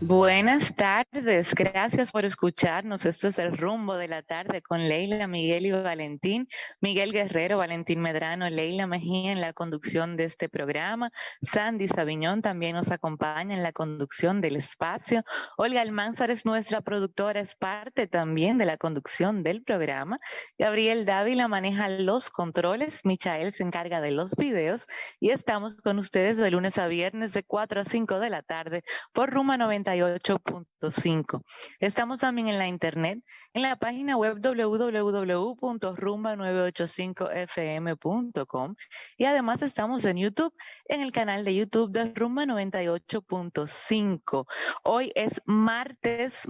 Buenas tardes, gracias por escucharnos. Esto es el rumbo de la tarde con Leila, Miguel y Valentín. Miguel Guerrero, Valentín Medrano, Leila Mejía en la conducción de este programa. Sandy Sabiñón también nos acompaña en la conducción del espacio. Olga Almanzar es nuestra productora, es parte también de la conducción del programa. Gabriel Dávila maneja los controles, Michael se encarga de los videos y estamos con ustedes de lunes a viernes de 4 a 5 de la tarde por Ruma 98.5. Estamos también en la internet, en la página web www.rumba985fm.com y además estamos en YouTube, en el canal de YouTube de Rumba 98.5. Hoy es martes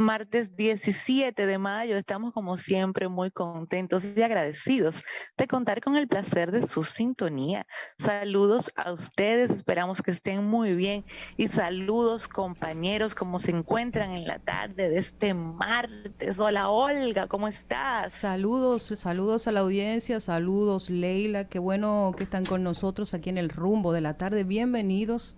17 de mayo. Estamos como siempre muy contentos y agradecidos de contar con el placer de su sintonía. Saludos a ustedes, esperamos que estén muy bien y saludos compañeros, ¿cómo se encuentran en la tarde de este martes? Hola Olga, ¿cómo estás? Saludos a la audiencia, saludos Leila, qué bueno que están con nosotros aquí en el rumbo de la tarde. Bienvenidos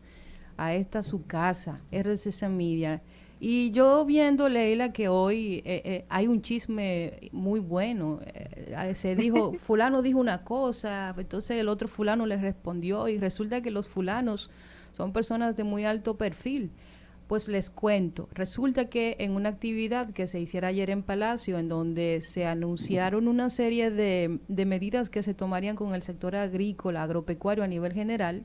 a esta su casa, RCC Media. Y yo viendo, Leila, que hoy hay un chisme muy bueno. Se dijo, fulano dijo una cosa, entonces el otro fulano le respondió y resulta que los fulanos son personas de muy alto perfil. Pues les cuento, resulta que en una actividad que se hiciera ayer en Palacio, en donde se anunciaron una serie de medidas que se tomarían con el sector agrícola, agropecuario a nivel general,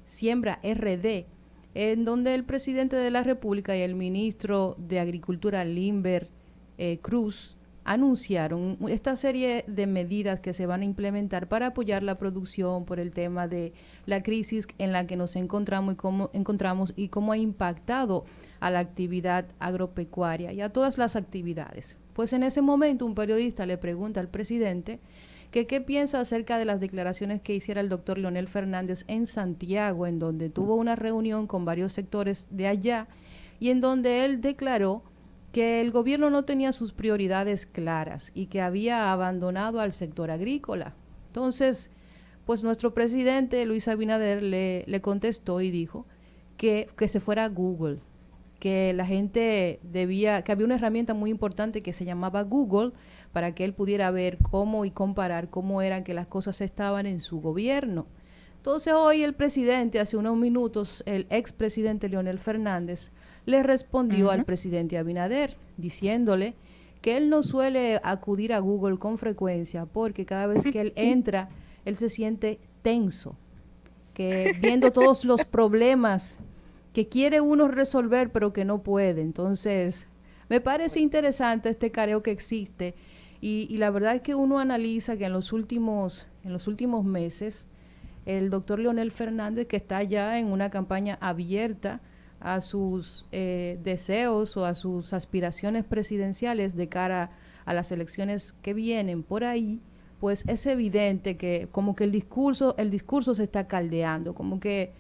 Siembra RD, en donde el presidente de la República y el ministro de Agricultura, Limber Cruz, anunciaron esta serie de medidas que se van a implementar para apoyar la producción por el tema de la crisis en la que nos encontramos y cómo ha impactado a la actividad agropecuaria y a todas las actividades. Pues en ese momento un periodista le pregunta al presidente que qué piensa acerca de las declaraciones que hiciera el doctor Leonel Fernández en Santiago, en donde tuvo una reunión con varios sectores de allá y en donde él declaró que el gobierno no tenía sus prioridades claras y que había abandonado al sector agrícola. Entonces, pues nuestro presidente Luis Abinader le contestó y dijo que se fuera a Google, que la gente debía, que había una herramienta muy importante que se llamaba Google para que él pudiera ver cómo y comparar cómo eran que las cosas estaban en su gobierno. Entonces hoy el presidente, hace unos minutos, el expresidente Leonel Fernández, le respondió al presidente Abinader diciéndole que él no suele acudir a Google con frecuencia porque cada vez que él entra, él se siente tenso, que viendo todos los problemas que quiere uno resolver pero que no puede. Entonces, me parece interesante este careo que existe y la verdad es que uno analiza que en los últimos meses el doctor Leonel Fernández, que está ya en una campaña abierta a sus deseos o a sus aspiraciones presidenciales de cara a las elecciones que vienen por ahí, pues es evidente que como que el discurso se está caldeando, como que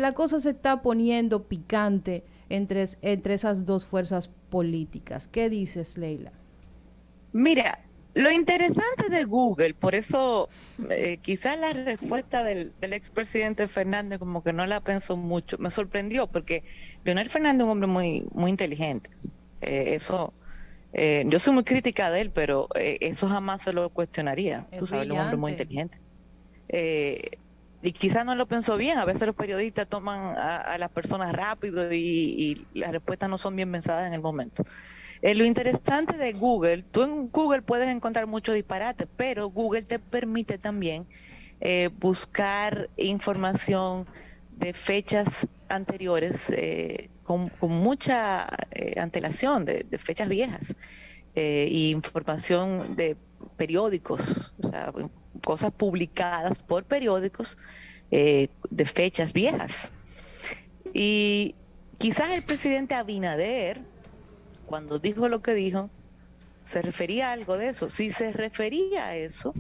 la cosa se está poniendo picante entre esas dos fuerzas políticas. ¿Qué dices, Leila? Mira, lo interesante de Google, por eso quizás la respuesta del expresidente Fernández como que no la pensó mucho, me sorprendió porque Leonel Fernández es un hombre muy inteligente. Eso, yo soy muy crítica de él, pero eso jamás se lo cuestionaría. Es Tú sabes, él es un hombre muy brillante. inteligente. Eh, y quizás no lo pensó bien. A veces los periodistas toman a las personas rápido y las respuestas no son bien pensadas en el momento. Lo interesante de Google, tú en Google puedes encontrar mucho disparate, pero Google te permite también buscar información de fechas anteriores con mucha antelación, de fechas viejas, y información de periódicos, o sea, cosas publicadas por periódicos de fechas viejas. Y quizás el presidente Abinader, cuando dijo lo que dijo, se refería a algo de eso. Si se refería a eso,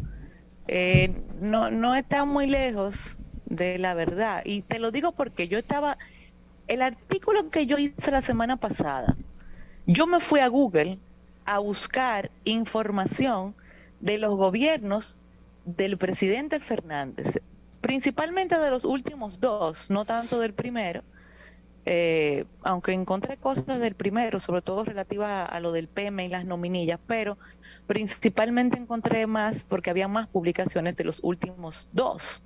no está muy lejos de la verdad. Y te lo digo porque el artículo que yo hice la semana pasada, yo me fui a Google a buscar información de los gobiernos del presidente Fernández, principalmente de los últimos dos, no tanto del primero, aunque encontré cosas del primero, sobre todo relativas a lo del PEME y las nominillas, pero principalmente encontré más porque había más publicaciones de los últimos dos.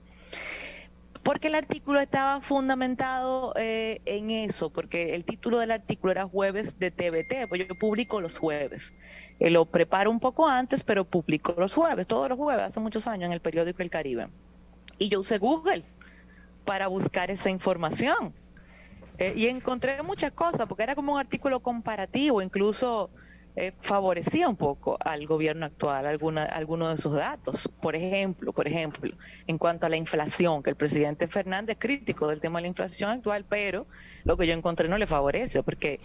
Porque el artículo estaba fundamentado en eso, porque el título del artículo era Jueves de TVT, pues yo publico los jueves. Lo preparo un poco antes, pero publico los jueves, todos los jueves, hace muchos años en el periódico El Caribe. Y yo usé Google para buscar esa información. Y encontré muchas cosas, porque era como un artículo comparativo, incluso favorecía un poco al gobierno actual, algunos de sus datos. Por ejemplo, en cuanto a la inflación, que el presidente Fernández es crítico del tema de la inflación actual, pero lo que yo encontré no le favorece, porque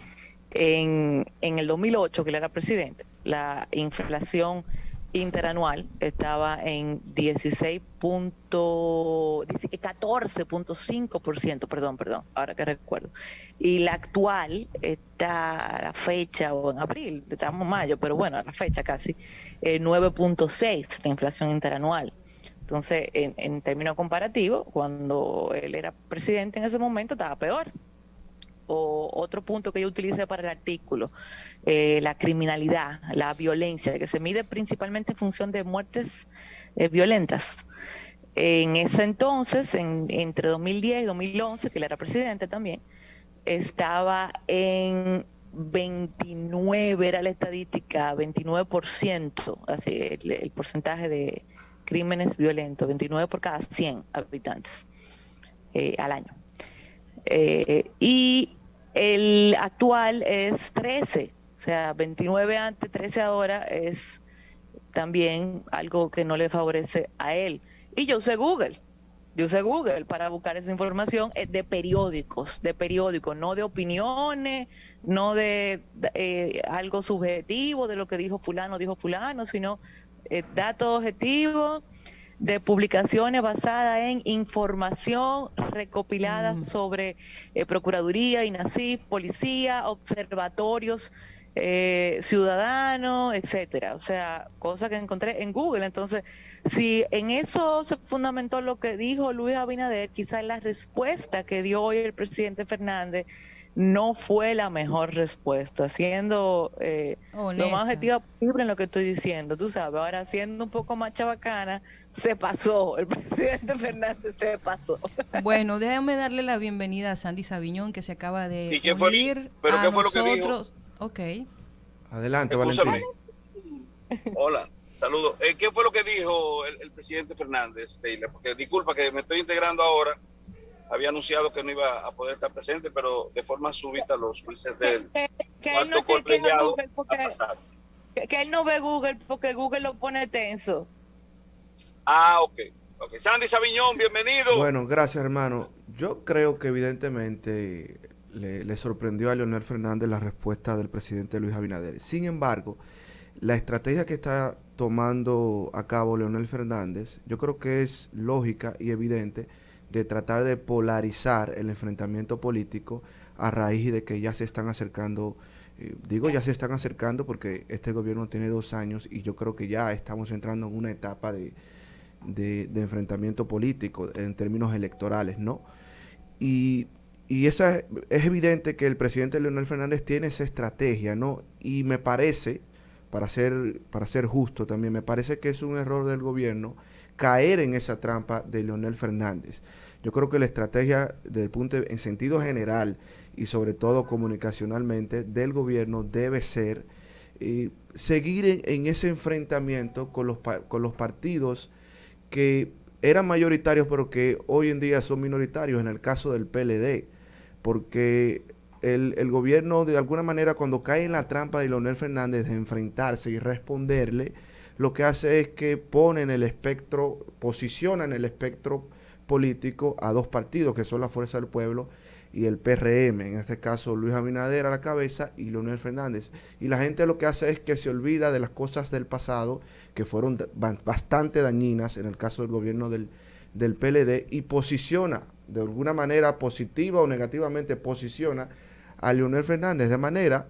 en el 2008, que él era presidente, la inflación interanual estaba en 14.5%, perdón, ahora que recuerdo. Y la actual está a la fecha, o en abril, estamos en mayo, pero bueno, a la fecha casi, 9.6 la inflación interanual. Entonces, en términos comparativos, cuando él era presidente en ese momento estaba peor. O otro punto que yo utilicé para el artículo, la criminalidad, la violencia, que se mide principalmente en función de muertes violentas. En ese entonces, entre 2010 y 2011, que él era presidente también, estaba en 29, era la estadística, 29%, así el porcentaje de crímenes violentos, 29 por cada 100 habitantes al año. Y el actual es 13, o sea, 29 antes, 13 ahora, es también algo que no le favorece a él. Y yo usé Google para buscar esa información de periódicos, no de opiniones, no de algo subjetivo de lo que dijo fulano, sino datos objetivos de publicaciones basadas en información recopilada sobre Procuraduría, INASIF, Policía, observatorios ciudadanos, etcétera. O sea, cosas que encontré en Google. Entonces, si en eso se fundamentó lo que dijo Luis Abinader, quizás la respuesta que dio hoy el presidente Fernández no fue la mejor respuesta, siendo lo más Honesta. objetiva posible en lo que estoy diciendo, tú sabes. Ahora, siendo un poco más chabacana, se pasó, el presidente Fernández se pasó. Bueno, déjame darle la bienvenida a Sandy Sabiñón, que se acaba de ¿Y qué fue? unir ¿Pero a qué fue lo que dijo? nosotros. Ok. Adelante, Escúchame. Valentín. Hola, saludos. ¿Qué fue lo que dijo el presidente Fernández, Taylor? Porque disculpa que me estoy integrando ahora. Había anunciado que no iba a poder estar presente, pero de forma súbita los jueces del Que él no cuarto chequea colegiado Google porque, que él no ve Google porque Google lo pone tenso. Ok. Sandy Sabiñón, bienvenido. Bueno, gracias, hermano. Yo creo que evidentemente le sorprendió a Leonel Fernández la respuesta del presidente Luis Abinader. Sin embargo, la estrategia que está tomando a cabo Leonel Fernández, yo creo que es lógica y evidente, de tratar de polarizar el enfrentamiento político a raíz de que ya se están acercando, digo ya se están acercando porque este gobierno tiene 2 años y yo creo que ya estamos entrando en una etapa de enfrentamiento político en términos electorales, ¿no? Y esa es evidente que el presidente Leonel Fernández tiene esa estrategia, ¿no? Y me parece, para ser justo también, me parece que es un error del gobierno caer en esa trampa de Leonel Fernández. Yo creo que la estrategia en sentido general y sobre todo comunicacionalmente del gobierno debe ser seguir en ese enfrentamiento con los partidos que eran mayoritarios pero que hoy en día son minoritarios, en el caso del PLD, porque el gobierno de alguna manera cuando cae en la trampa de Leonel Fernández de enfrentarse y responderle, lo que hace es que posiciona en el espectro político a 2 partidos, que son la Fuerza del Pueblo y el PRM, en este caso Luis Abinader a la cabeza y Leonel Fernández. Y la gente lo que hace es que se olvida de las cosas del pasado, que fueron bastante dañinas en el caso del gobierno del PLD, y posiciona, de alguna manera positiva o negativamente, posiciona a Leonel Fernández de manera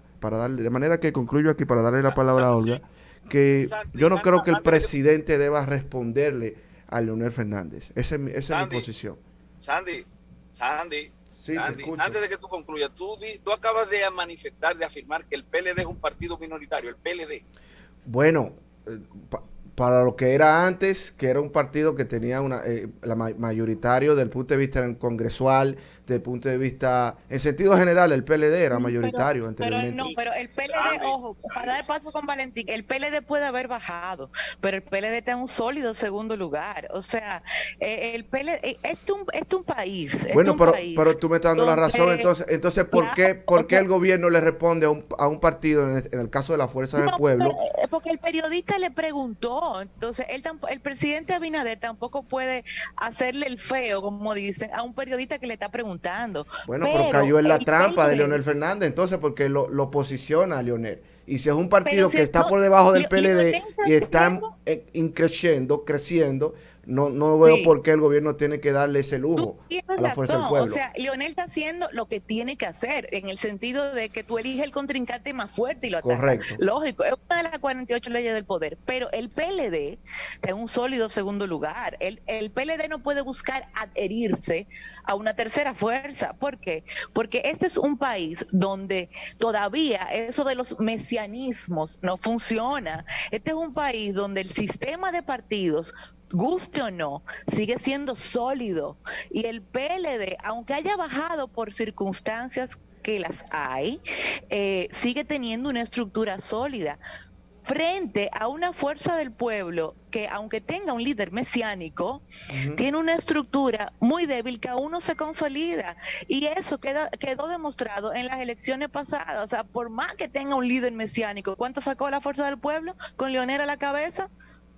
que concluyo aquí para darle la palabra a Olga, que yo no creo que el presidente deba responderle a Leonel Fernández. Esa es mi posición. Sandy, Sí, te Andy, escucho. antes de que tú concluyas, tú acabas de manifestar, de afirmar que el PLD es un partido minoritario, el PLD. Bueno, eh, pa- para lo que era antes, que era un partido que tenía mayoritario del punto de vista congresual, del punto de vista, en sentido general, el PLD era mayoritario Pero anteriormente. no, pero el PLD, Sandy, ojo, para dar paso con Valentín, el PLD puede haber bajado, pero el PLD está en un sólido segundo lugar. O sea, el PLD, este es un país, este es Bueno, un país pero tú me estás dando la razón, donde, entonces claro, por qué el gobierno le responde a un partido, en el caso de la Fuerza del no, Pueblo? porque el periodista le preguntó, entonces el presidente Abinader tampoco puede hacerle el feo, como dicen, a un periodista que le está preguntando. Bueno, pero Pero cayó en la el trampa de PLD, Leonel Fernández, entonces, porque lo posiciona a Leonel. Y si es un pero partido si que está no, por debajo del Leonel PLD está y están haciendo, creciendo, no veo sí. por qué el gobierno tiene que darle ese Tú lujo tienes a la Fuerza del razón, o Pueblo. sea, Lionel está haciendo lo que tiene que hacer, en el sentido de que tú eliges el contrincante más fuerte y lo atacas. Correcto. Lógico, es una de las 48 leyes del poder, pero el PLD está en un sólido segundo lugar. El PLD no puede buscar adherirse a una tercera fuerza. ¿Por qué? Porque este es un país donde todavía eso de los mesianismos no funciona. Este es un país donde el sistema de partidos, guste o no, sigue siendo sólido. Y el PLD, aunque haya bajado por circunstancias que las hay, sigue teniendo una estructura sólida frente a una fuerza del pueblo que, aunque tenga un líder mesiánico, tiene una estructura muy débil que aún no se consolida. Y eso quedó demostrado en las elecciones pasadas. O sea, por más que tenga un líder mesiánico, ¿cuánto sacó la fuerza del pueblo con Leonel a la cabeza?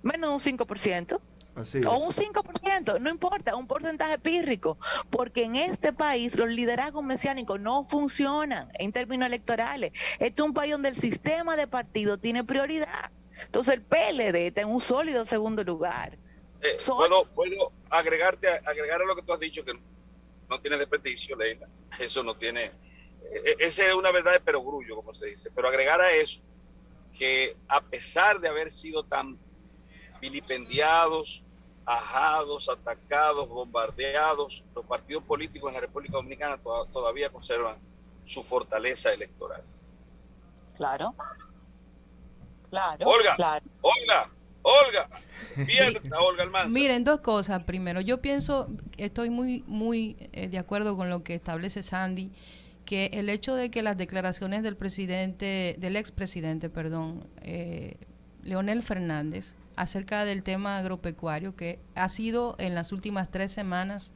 Menos de un 5%. Así O un es. 5%, no importa, un porcentaje pírrico, porque en este país los liderazgos mesiánicos no funcionan en términos electorales. Este es un país donde el sistema de partido tiene prioridad. Entonces el PLD está en un sólido segundo lugar. Puedo agregar a lo que tú has dicho, que no tiene desperdicio, Leila. Eso no tiene. Esa es una verdad de perogrullo, como se dice. Pero agregar a eso que, a pesar de haber sido tan vilipendiados, ajados, atacados, bombardeados, los partidos políticos en la República Dominicana todavía conservan su fortaleza electoral. Claro, claro, Olga, claro. Olga, pierda, Olga Almanza. Miren, dos cosas. Primero, yo pienso, estoy muy de acuerdo con lo que establece Sandy, que el hecho de que las declaraciones del expresidente, Leonel Fernández, acerca del tema agropecuario, que ha sido en las últimas 3 semanas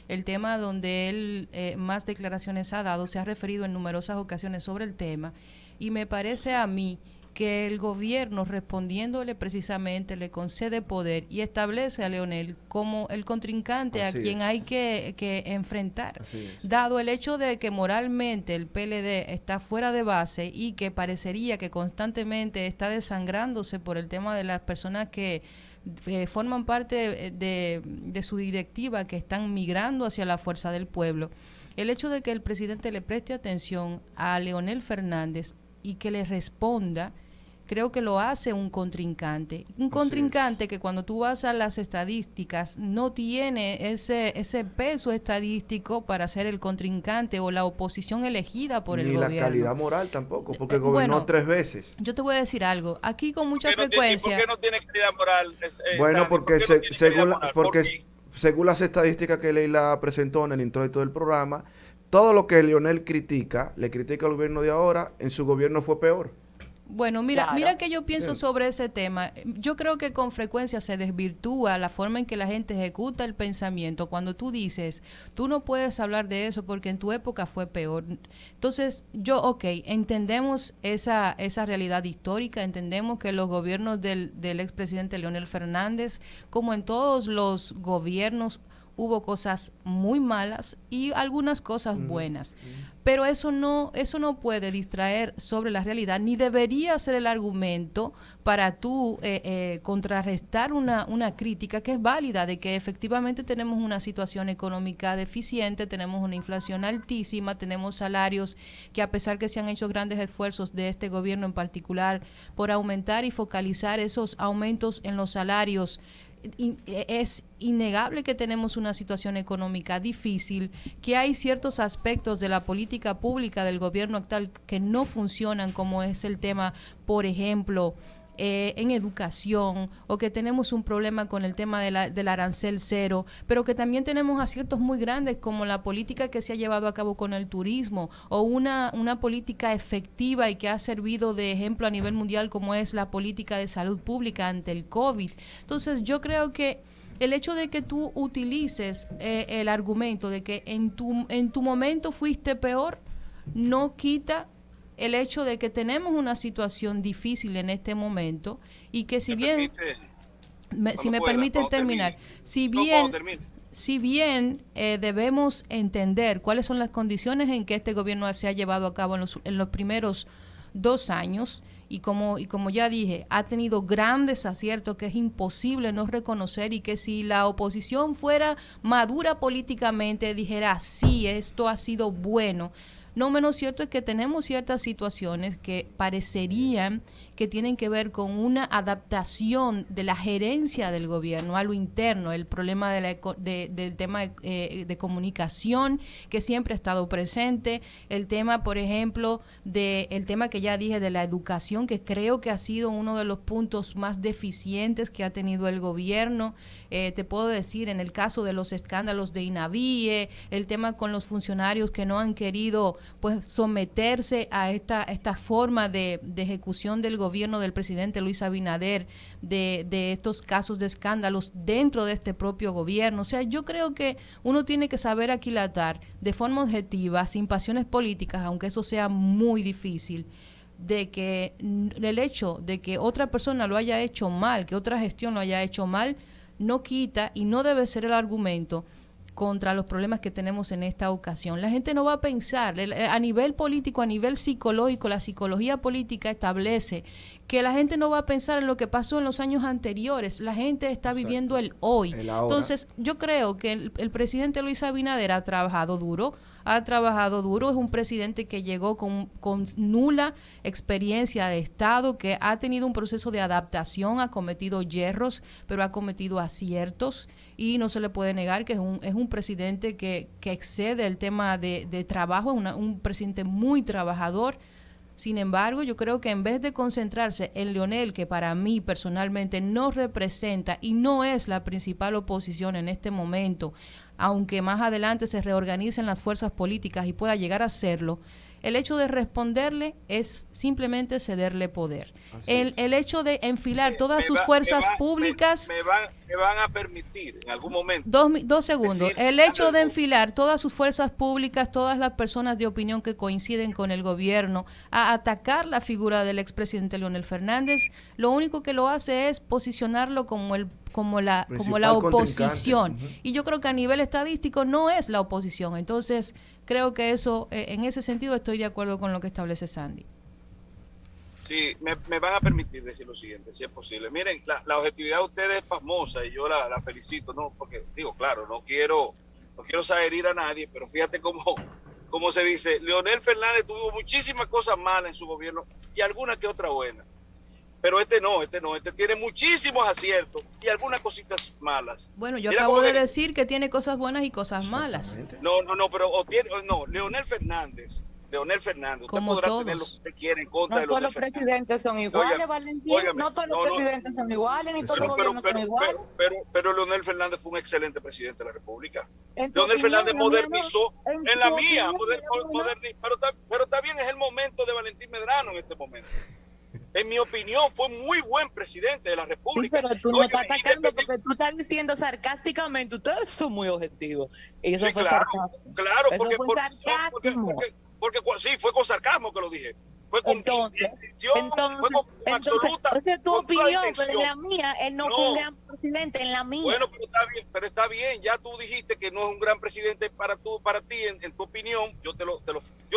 el tema donde él más declaraciones ha dado, se ha referido en numerosas ocasiones sobre el tema, y me parece a mí que el gobierno, respondiéndole precisamente, le concede poder y establece a Leonel como el contrincante a quien hay que enfrentar. Dado el hecho de que moralmente el PLD está fuera de base y que parecería que constantemente está desangrándose por el tema de las personas que forman parte de su directiva, que están migrando hacia la fuerza del pueblo, el hecho de que el presidente le preste atención a Leonel Fernández y que le responda, creo que lo hace un contrincante. Un contrincante que cuando tú vas a las estadísticas no tiene ese peso estadístico para ser el contrincante o la oposición elegida por el gobierno. Ni la calidad moral tampoco, porque gobernó 3 veces. Yo te voy a decir algo. Aquí con mucha frecuencia... ¿Por qué no tiene calidad moral? Bueno, porque según las estadísticas que Leila presentó en el introito del programa, todo lo que Leonel critica, le critica al gobierno de ahora, en su gobierno fue peor. Bueno, mira que yo pienso sobre ese tema. Yo creo que con frecuencia se desvirtúa la forma en que la gente ejecuta el pensamiento cuando tú dices, tú no puedes hablar de eso porque en tu época fue peor. Entonces, entendemos esa realidad histórica, entendemos que los gobiernos del expresidente Leonel Fernández, como en todos los gobiernos, hubo cosas muy malas y algunas cosas buenas. Pero eso no puede distraer sobre la realidad, ni debería ser el argumento para tú contrarrestar una crítica que es válida, de que efectivamente tenemos una situación económica deficiente, tenemos una inflación altísima, tenemos salarios que, a pesar que se han hecho grandes esfuerzos de este gobierno en particular por aumentar y focalizar esos aumentos en los salarios, es innegable que tenemos una situación económica difícil, que hay ciertos aspectos de la política pública del gobierno actual que no funcionan, como es el tema, por ejemplo, en educación, o que tenemos un problema con el tema del arancel cero, pero que también tenemos aciertos muy grandes como la política que se ha llevado a cabo con el turismo, o una política efectiva y que ha servido de ejemplo a nivel mundial como es la política de salud pública ante el COVID. Entonces yo creo que el hecho de que tú utilices el argumento de que en tu momento fuiste peor, no quita el hecho de que tenemos una situación difícil en este momento y que si bien, si me permiten terminar, si bien debemos entender cuáles son las condiciones en que este gobierno se ha llevado a cabo en los primeros 2 años, y como ya dije, ha tenido grandes aciertos que es imposible no reconocer, y que si la oposición fuera madura políticamente dijera, sí, esto ha sido bueno. No menos cierto es que tenemos ciertas situaciones que parecerían que tienen que ver con una adaptación de la gerencia del gobierno a lo interno, el problema del tema de comunicación que siempre ha estado presente, el tema, por ejemplo, el tema que ya dije de la educación, que creo que ha sido uno de los puntos más deficientes que ha tenido el gobierno. Te puedo decir, en el caso de los escándalos de INAVIE, el tema con los funcionarios que no han querido pues someterse a esta forma de ejecución del gobierno del presidente Luis Abinader, de estos casos de escándalos dentro de este propio gobierno. O sea, yo creo que uno tiene que saber aquilatar de forma objetiva, sin pasiones políticas, aunque eso sea muy difícil, de que el hecho de que otra persona lo haya hecho mal, que otra gestión lo haya hecho mal, no quita y no debe ser el argumento contra los problemas que tenemos en esta ocasión. La gente no va a pensar, a nivel político, a nivel psicológico, la psicología política establece que la gente no va a pensar en lo que pasó en los años anteriores, la gente está viviendo el hoy. Entonces, yo creo que el presidente Luis Abinader ha trabajado duro, es un presidente que llegó con nula experiencia de Estado, que ha tenido un proceso de adaptación, ha cometido yerros, pero ha cometido aciertos, y no se le puede negar que es un presidente que excede el tema de trabajo, un presidente muy trabajador. Sin embargo, yo creo que en vez de concentrarse en Leonel, que para mí personalmente no representa y no es la principal oposición en este momento, aunque más adelante se reorganicen las fuerzas políticas y pueda llegar a serlo, el hecho de responderle es simplemente cederle poder. El hecho de enfilar todas sus fuerzas públicas... Me van a permitir en algún momento... Dos segundos. El hecho de enfilar todas sus fuerzas públicas, todas las personas de opinión que coinciden con el gobierno, a atacar la figura del expresidente Leonel Fernández, lo único que lo hace es posicionarlo como la oposición. Y yo creo que a nivel estadístico no es la oposición. Entonces, creo que eso, en ese sentido, estoy de acuerdo con lo que establece Sandy. Sí, me van a permitir decir lo siguiente, si es posible. Miren, la objetividad de ustedes es pasmosa y yo la felicito, ¿no? Porque, digo, claro, no quiero herir a nadie, pero fíjate cómo se dice, Leonel Fernández tuvo muchísimas cosas malas en su gobierno y alguna que otra buena. Pero este tiene muchísimos aciertos y algunas cositas malas. Bueno, yo acabo de decir que tiene cosas buenas y cosas malas. No, pero Leonel Fernández, usted podrá tener lo que usted quiere en contra de los presidentes son iguales, Valentín. No todos los presidentes son iguales, ni todos los gobiernos son iguales. Pero Leonel Fernández fue un excelente presidente de la República. Leonel Fernández modernizó, en la mía, pero también es el momento de Valentín Medrano en este momento. En mi opinión, fue muy buen presidente de la República. Sí, pero tú me estás atacando porque tú estás diciendo sarcásticamente, ustedes son muy objetivos. Y eso fue sarcasmo. Claro, porque sí, fue con sarcasmo que lo dije. Fue con intención, fue con absoluta. Esa es tu opinión, pero en la mía, él no fue un gran presidente, en la mía. Bueno, pero está bien, ya tú dijiste que no es un gran presidente para ti, en tu opinión, yo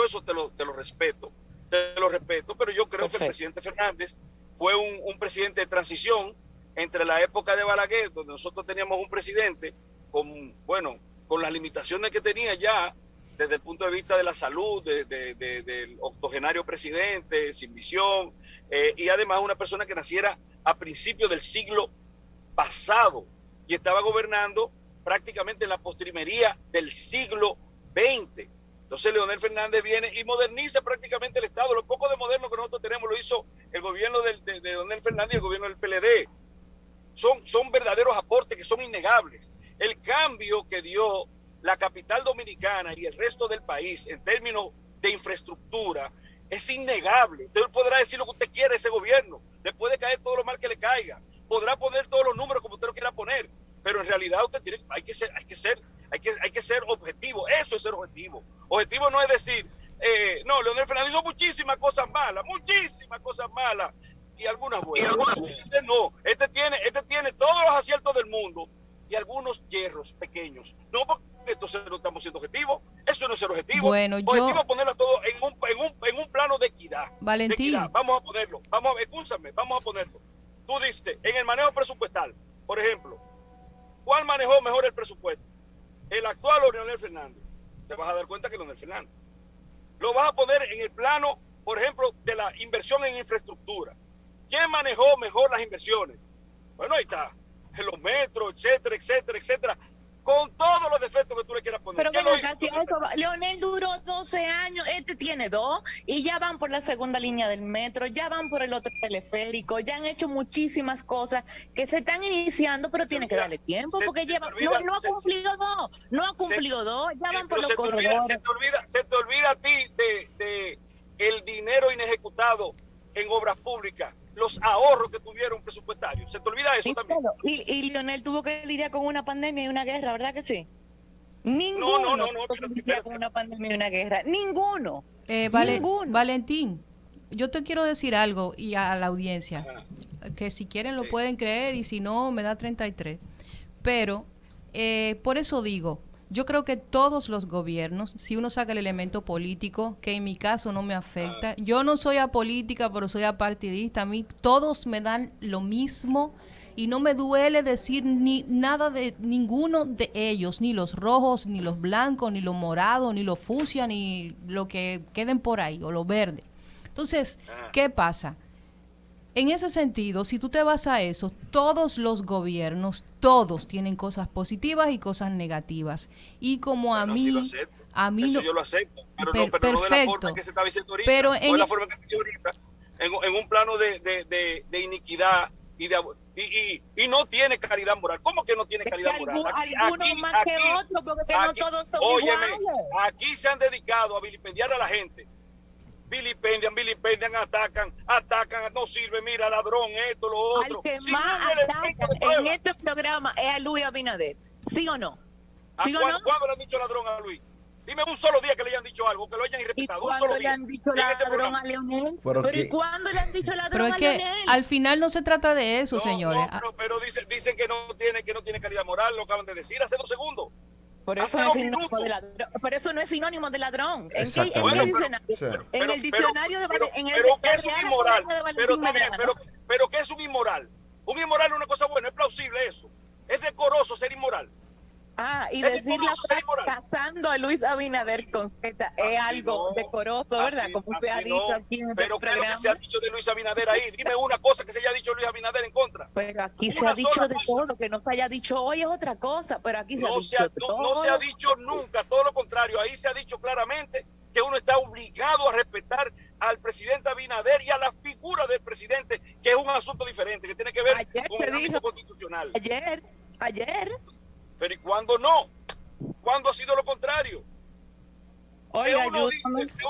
eso te lo respeto. Te lo respeto, pero yo creo que el presidente Fernández fue un presidente de transición entre la época de Balaguer, donde nosotros teníamos un presidente con las limitaciones que tenía ya desde el punto de vista de la salud, del octogenario presidente, sin visión, y además una persona que naciera a principios del siglo pasado, y estaba gobernando prácticamente en la postrimería del siglo XX. Entonces Leonel Fernández viene y moderniza prácticamente el Estado. Lo poco de moderno que nosotros tenemos lo hizo el gobierno de Leonel Fernández y el gobierno del PLD. Son verdaderos aportes que son innegables. El cambio que dio la capital dominicana y el resto del país en términos de infraestructura es innegable. Usted podrá decir lo que usted quiera a ese gobierno, le puede caer todo lo mal que le caiga, podrá poner todos los números como usted lo quiera poner, pero en realidad hay que ser objetivo. Eso es ser objetivo. Objetivo no es decir, no, Leonel Fernández hizo muchísimas cosas malas, y algunas buenas. Este no, este tiene todos los aciertos del mundo y algunos hierros pequeños. No, porque entonces no estamos siendo objetivos. Eso no es ser objetivo. Bueno, objetivo es ponerlo todo en un plano de equidad. Valentín. De equidad. Vamos a ponerlo. Vamos a ponerlo. Tú dices, en el manejo presupuestal, por ejemplo, ¿cuál manejó mejor el presupuesto? ¿El actual o Leonel Fernández? Te vas a dar cuenta que Leonel Fernández. Lo vas a poner en el plano, por ejemplo, de la inversión en infraestructura. ¿Quién manejó mejor las inversiones? Bueno, ahí está. En los metros, etcétera, etcétera, etcétera. Con todos los defectos que tú le quieras poner. Pero bueno, Leonel duró 12 años, este tiene 2, y ya van por la segunda línea del metro, ya van por el otro teleférico, ya han hecho muchísimas cosas que se están iniciando, pero tiene que darle tiempo, porque no ha cumplido dos, ya van por los corredores. Se te olvida a ti de el dinero inejecutado en obras públicas, los ahorros que tuvieron presupuestarios. Se te olvida eso también. Y Leonel tuvo que lidiar con una pandemia y una guerra, ¿verdad que sí? Ninguno tuvo que lidiar con una pandemia y una guerra. Ninguno. Valentín, yo te quiero decir algo y a la audiencia, que si quieren lo pueden creer y si no, me da 33. Pero, por eso digo, yo creo que todos los gobiernos, si uno saca el elemento político, que en mi caso no me afecta, yo no soy apolítica, pero soy apartidista, a mí todos me dan lo mismo y no me duele decir ni nada de ninguno de ellos, ni los rojos, ni los blancos, ni los morados, ni los fucsia, ni lo que queden por ahí, o los verdes. Entonces, ¿qué pasa? En ese sentido, si tú te vas a eso, todos los gobiernos, todos tienen cosas positivas y cosas negativas. Y como a mí, no, yo lo acepto, pero no de la forma que se estaba diciendo ahorita, pero no de la forma que se dice ahorita, en un plano de iniquidad y no tiene calidad moral. ¿Cómo que no tiene calidad moral? Algunos más que otros, porque no todos son iguales. Aquí se han dedicado a vilipendiar a la gente. Vilipendian, atacan, no sirve, mira, ladrón, esto, lo otro. Al que más atacan en este programa es a Luis Abinader, ¿sí o no? ¿Sí o no? ¿Cuándo le han dicho ladrón a Luis? Dime un solo día que le hayan dicho algo, que lo hayan irrespetado. ¿Y cuándo le han dicho ladrón a Leonel? ¿Pero y cuándo le han dicho ladrón a Leonel? Pero es que al final no se trata de eso, señores. No, pero dicen que no tiene calidad moral, lo acaban de decir hace 2 segundos. Por eso no es sinónimo de ladrón. ¿En qué diccionario? En el diccionario de Pero ¿qué es un inmoral? Pero ¿qué es un inmoral? Un inmoral es una cosa buena, es plausible eso. Es decoroso ser inmoral. Y decir la frase casando a Luis Abinader con Z es algo decoroso, ¿verdad? Como se ha dicho aquí en este programa. Pero ¿qué es lo que se ha dicho de Luis Abinader ahí? Dime una cosa que se haya dicho Luis Abinader en contra. Pero aquí se ha dicho de todo, que no se haya dicho hoy es otra cosa, pero aquí se ha dicho de todo. No se ha dicho nunca, todo lo contrario. Ahí se ha dicho claramente que uno está obligado a respetar al presidente Abinader y a la figura del presidente, que es un asunto diferente, que tiene que ver con el ámbito constitucional. Ayer. Pero ¿y cuándo no? ¿Cuándo ha sido lo contrario? Oiga,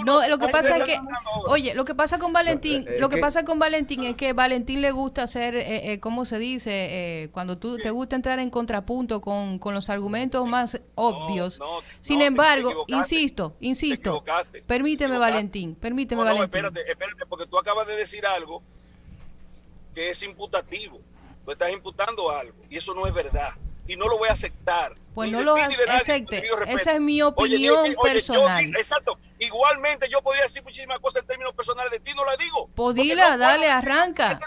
no, lo que pasa es que, oye, lo que pasa con Valentín, es que Valentín le gusta hacer, ¿cómo se dice? Cuando te gusta entrar en contrapunto con los argumentos más obvios. Sin embargo, insisto, permíteme, Valentín. Espérate, porque tú acabas de decir algo que es imputativo. Tú estás imputando algo y eso no es verdad. Y no lo voy a aceptar. Pues no lo acepte. Esa es mi opinión personal. Exacto. Igualmente yo podría decir muchísimas cosas en términos personales de ti, no la digo. Podila, dale, arranca.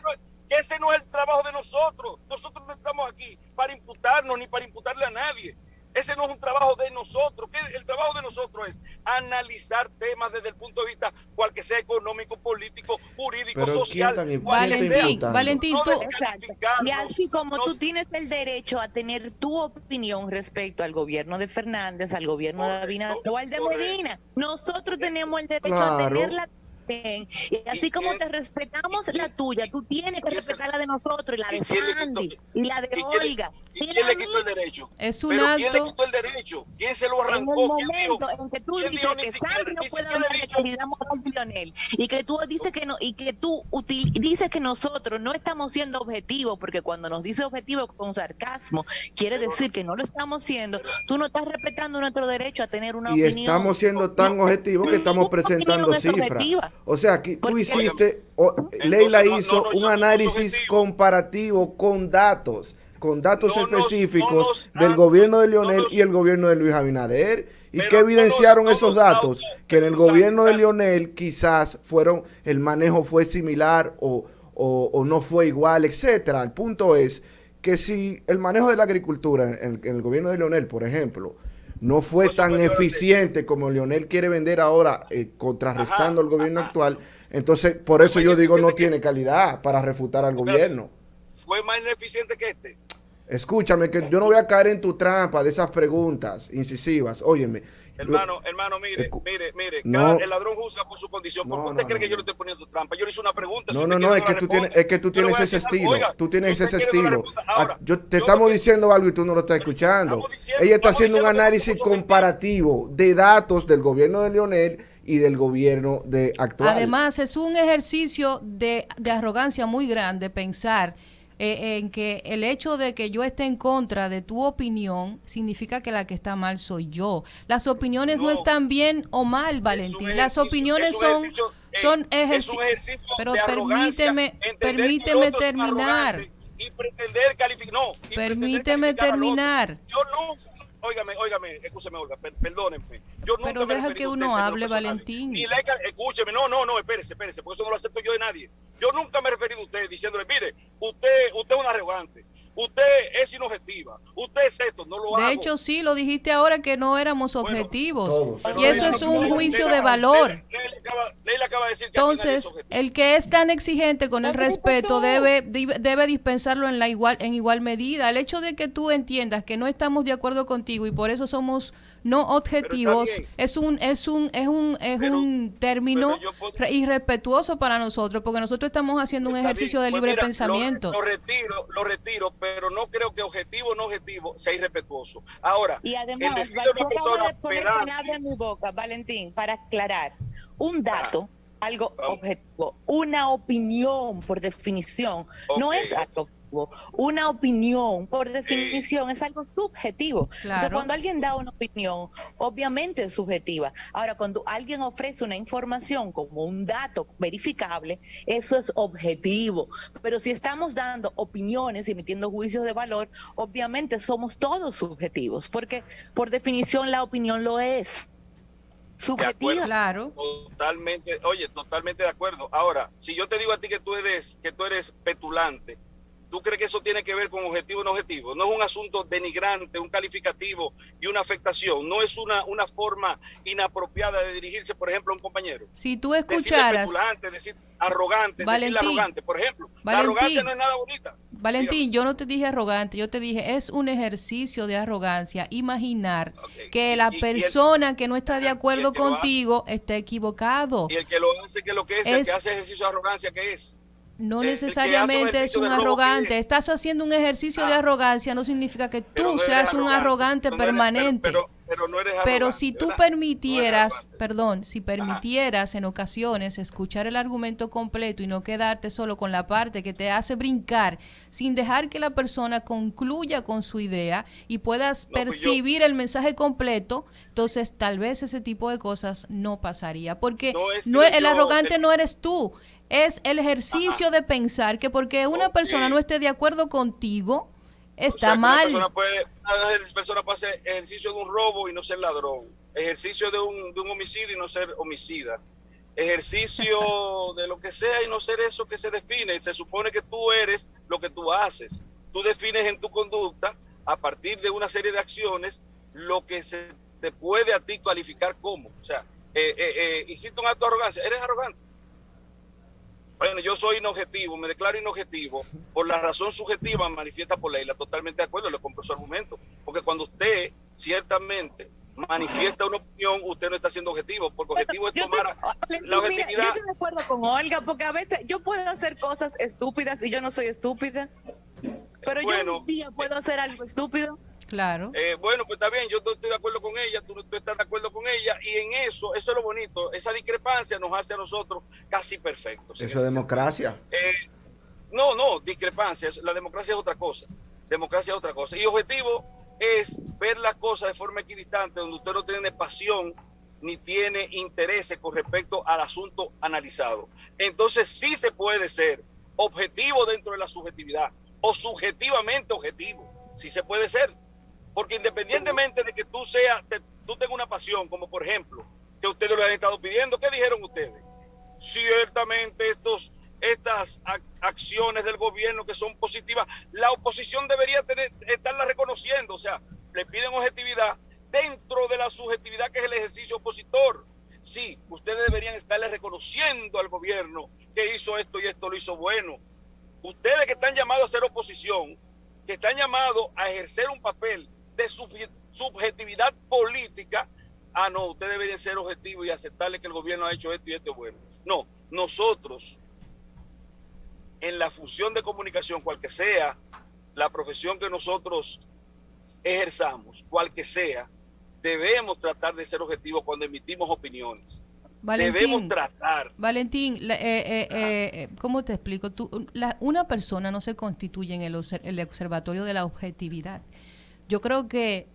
Ese no es el trabajo de nosotros. Nosotros no estamos aquí para imputarnos ni para imputarle a nadie. Ese no es un trabajo de nosotros. El trabajo de nosotros es analizar temas desde el punto de vista cual que sea económico, político, jurídico, pero social. Valentín, no tú. Y así como tú tienes el derecho a tener tu opinión respecto al gobierno de Fernández, al gobierno de Abinader o al de Medina, nosotros tenemos el derecho a tenerla. Y así como te respetamos la tuya, tú tienes que respetar la de nosotros, y la de Sandy, y la de Olga. ¿Y quién le quitó el derecho? Es un ¿Pero acto. quién le quitó el derecho? ¿Quién se lo arrancó? En el momento en que tú dices que Sandy no puede hablar de calidad moral de Leonel, y que tú dices que no, y que tú dices que nosotros no estamos siendo objetivos, porque cuando nos dice objetivo con sarcasmo, quiere decir que no lo estamos siendo, tú no estás respetando nuestro derecho a tener una opinión. Y estamos siendo tan objetivos que estamos presentando cifras. O sea, aquí tú hiciste, Leila hizo un análisis comparativo con datos específicos del gobierno de Leonel y el gobierno de Luis Abinader. ¿Y qué evidenciaron esos datos? Que en el gobierno de Leonel quizás el manejo fue similar o no fue igual, etcétera. El punto es que si el manejo de la agricultura en el gobierno de Leonel, por ejemplo, no fue tan eficiente como Leonel quiere vender ahora, contrarrestando al gobierno actual, entonces por eso yo digo no tiene calidad para refutar al gobierno. ¿Fue más ineficiente que este? Escúchame, que yo no voy a caer en tu trampa de esas preguntas incisivas. Óyeme. Hermano, mire, el ladrón juzga por su condición. ¿Por qué usted cree que yo le estoy poniendo trampa? Yo le hice una pregunta. Es que tú tienes ese estilo. Tú tienes ese estilo. Te estamos diciendo algo y tú no lo estás escuchando. Ella está haciendo un análisis comparativo de datos del gobierno de Leonel y del gobierno actual. Además, es un ejercicio de arrogancia muy grande pensar en que el hecho de que yo esté en contra de tu opinión significa que la que está mal soy yo. Las opiniones no están bien o mal, Valentín. Las opiniones son ejercicios. Pero permíteme terminar. Y pretender calificar. No. Permíteme terminar. Yo no. Óigame, escúcheme, Olga, perdónenme. Yo nunca pero deja que uno hable, Valentín. Escúcheme, no, espérese, porque eso no lo acepto yo de nadie. Yo nunca me he referido a usted diciéndole, mire, usted es un arrogante, usted es inobjetiva, usted es esto, no lo hago. De hecho, sí, lo dijiste ahora que no éramos objetivos. Y eso es un juicio de valor. Leila acaba de decir que entonces, el que es tan exigente con el respeto debe dispensarlo en igual medida. El hecho de que tú entiendas que no estamos de acuerdo contigo y por eso somos no objetivos es un término irrespetuoso para nosotros, porque nosotros estamos haciendo un ejercicio de libre pensamiento. Lo retiro, pero no creo que objetivo o no objetivo sea irrespetuoso. Ahora, y además, yo acabo de poner palabras en mi boca, Valentín, para aclarar un dato, algo objetivo, una opinión por definición, no es algo objetivo. Una opinión, por definición, es algo subjetivo. Claro. O sea, cuando alguien da una opinión, obviamente es subjetiva. Ahora, cuando alguien ofrece una información como un dato verificable, eso es objetivo. Pero si estamos dando opiniones y emitiendo juicios de valor, obviamente somos todos subjetivos, porque por definición la opinión lo es. Subjetiva. Claro. Totalmente de acuerdo. Ahora, si yo te digo a ti que tú eres petulante, ¿tú crees que eso tiene que ver con objetivo o no objetivo? No es un asunto denigrante, un calificativo y una afectación. No es una forma inapropiada de dirigirse, por ejemplo, a un compañero. Si tú escucharas... Decirle petulante, decir arrogante, Valentín, decirle arrogante. Por ejemplo, Valentín, la arrogancia no es nada bonita. Valentín, Dígame. yo no te dije arrogante, yo te dije es un ejercicio de arrogancia imaginar que la persona que no está de acuerdo contigo está equivocado. Y el que lo hace, que lo que es, el que hace ejercicio de arrogancia, ¿qué es? No necesariamente es un arrogante. Estás haciendo un ejercicio de arrogancia, no significa que tú seas un arrogante permanente. Pero no eres arrogante. Pero si tú permitieras, si permitieras en ocasiones escuchar el argumento completo y no quedarte solo con la parte que te hace brincar, sin dejar que la persona concluya con su idea y puedas percibir el mensaje completo, entonces tal vez ese tipo de cosas no pasaría. Porque el arrogante no eres tú. Es el ejercicio de pensar que porque una persona no esté de acuerdo contigo, está mal. Una persona puede hacer ejercicio de un robo y no ser ladrón. Ejercicio de un homicidio y no ser homicida. Ejercicio de lo que sea y no ser eso que se define. Se supone que tú eres lo que tú haces. Tú defines en tu conducta a partir de una serie de acciones lo que se te puede a ti calificar como. O sea, hiciste un acto de arrogancia, eres arrogante. Bueno, yo soy inobjetivo, me declaro inobjetivo por la razón subjetiva manifiesta por Leila. Totalmente de acuerdo, le compro su argumento. Porque cuando usted ciertamente manifiesta una opinión, usted no está siendo objetivo, porque objetivo es tomar la objetividad. Mira, yo estoy de acuerdo con Olga, porque a veces yo puedo hacer cosas estúpidas y yo no soy estúpida, pero yo un día puedo hacer algo estúpido. Claro. Bueno, pues está bien, yo estoy de acuerdo con ella, tú estás de acuerdo con ella, y en eso es lo bonito, esa discrepancia nos hace a nosotros casi perfectos. Eso es democracia. No, discrepancia, la democracia es otra cosa, y objetivo es ver las cosas de forma equidistante, donde usted no tiene pasión ni tiene intereses con respecto al asunto analizado. Entonces sí se puede ser objetivo dentro de la subjetividad, o subjetivamente objetivo, sí se puede ser. Porque independientemente de que tú tengas una pasión, como por ejemplo, que ustedes lo han estado pidiendo, ¿qué dijeron ustedes? Ciertamente estas acciones del gobierno que son positivas, la oposición debería estarla reconociendo. O sea, le piden objetividad dentro de la subjetividad que es el ejercicio opositor. Sí, ustedes deberían estarle reconociendo al gobierno que hizo esto y esto lo hizo bueno. Ustedes que están llamados a ser oposición, que están llamados a ejercer un papel de subjetividad política, no, ustedes deberían ser objetivos y aceptarle que el gobierno ha hecho esto y esto bueno. No, nosotros, en la función de comunicación, cual que sea la profesión que nosotros ejerzamos, cual que sea, debemos tratar de ser objetivos cuando emitimos opiniones. Valentín, debemos tratar. Valentín, ¿cómo te explico? Una persona no se constituye en el observatorio de la objetividad. Yo creo que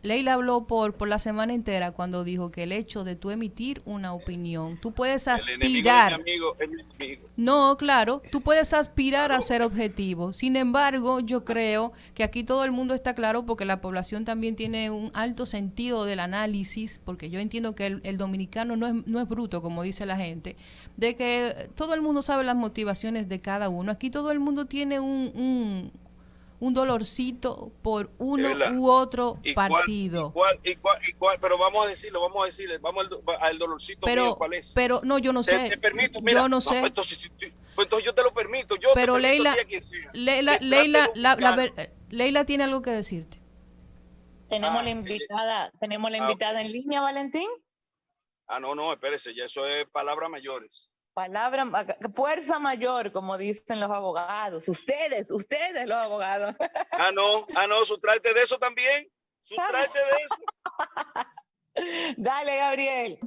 Leila habló por la semana entera cuando dijo que el hecho de tú emitir una opinión, tú puedes aspirar. El enemigo. No, claro, tú puedes aspirar a ser objetivo. Sin embargo, yo creo que aquí todo el mundo está claro porque la población también tiene un alto sentido del análisis, porque yo entiendo que el dominicano no es bruto, como dice la gente, de que todo el mundo sabe las motivaciones de cada uno. Aquí todo el mundo tiene un dolorcito por uno u otro partido. Pero vamos a decirle, vamos al dolorcito mío, ¿cuál es? Pero no, yo no sé. Te permito, mira, yo no sé. Pues entonces yo te lo permito. Pero Leila tiene algo que decirte. Tenemos la invitada en línea, Valentín. No, espérese, ya eso es palabras mayores. Fuerza mayor, como dicen los abogados. Ustedes los abogados. Sustráete de eso también. Sustráete de eso. Dale, Gabriel.